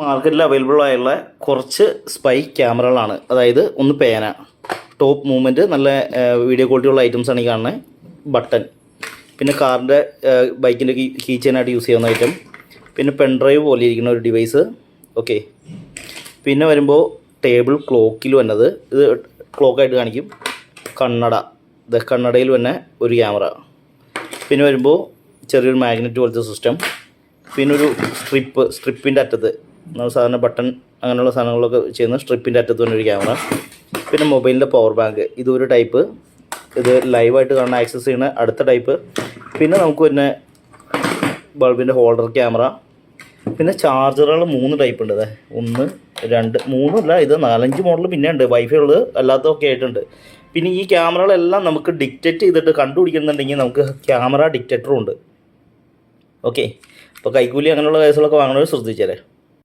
മാർക്കറ്റിൽ അവൈലബിൾ ആയുള്ള കുറച്ച് സ്പൈ ക്യാമറകളാണ്. അതായത് ഒന്ന് പേന, ടോപ്പ് മൂവ്മെൻറ്റ്, നല്ല വീഡിയോ ക്വാളിറ്റി ഉള്ള ഐറ്റംസ് ആണ് ഈ കാണുന്നത്. ബട്ടൺ, പിന്നെ കാറിൻ്റെ ബൈക്കിൻ്റെ കീ ചെയിനായിട്ട് യൂസ് ചെയ്യുന്ന ഐറ്റം, പിന്നെ പെൻഡ്രൈവ് പോലെ ഇരിക്കുന്ന ഒരു ഡിവൈസ്. ഓക്കെ, പിന്നെ വരുമ്പോൾ ടേബിൾ ക്ലോക്കിൽ വന്നത്, ഇത് ക്ലോക്കായിട്ട് കാണിക്കും. കണ്ണട, ഇത് കണ്ണടയിൽ തന്നെ ഒരു ക്യാമറ. പിന്നെ വരുമ്പോൾ ചെറിയൊരു മാഗ്നറ്റ് പോലത്തെ സിസ്റ്റം. പിന്നെ ഒരു സ്ട്രിപ്പിൻ്റെ അറ്റത്ത് നമ്മൾ സാധാരണ ബട്ടൺ അങ്ങനെയുള്ള സാധനങ്ങളൊക്കെ ചെയ്യുന്ന സ്ട്രിപ്പിൻ്റെ അറ്റത്ത് തന്നെ ഒരു ക്യാമറ. പിന്നെ മൊബൈലിൻ്റെ പവർ ബാങ്ക്, ഇതൊരു ടൈപ്പ്. ഇത് ലൈവായിട്ട് കാണാൻ ആക്സസ് ചെയ്യുന്ന അടുത്ത ടൈപ്പ്. പിന്നെ നമുക്ക് പിന്നെ ബൾബിൻ്റെ ഹോൾഡർ ക്യാമറ. പിന്നെ ചാർജറുകൾ 3 ടൈപ്പ് ഉണ്ട്. 1 2 3 അല്ല, ഇത് 4-5 മോഡൽ പിന്നെ ഉണ്ട്. വൈഫൈ ഉള്ളത് അല്ലാത്തതൊക്കെ ആയിട്ടുണ്ട്. പിന്നെ ഈ ക്യാമറകളെല്ലാം നമുക്ക് ഡിക്റ്റേറ്റ് ചെയ്തിട്ട് കണ്ടുപിടിക്കുന്നുണ്ടെങ്കിൽ നമുക്ക് ക്യാമറ ഡിക്റ്റേറ്ററും ഉണ്ട്. ഓക്കെ, അപ്പോൾ കൈക്കൂലി അങ്ങനെയുള്ള കേസുകളൊക്കെ വാങ്ങുന്നവർ ശ്രദ്ധിച്ചേരെ.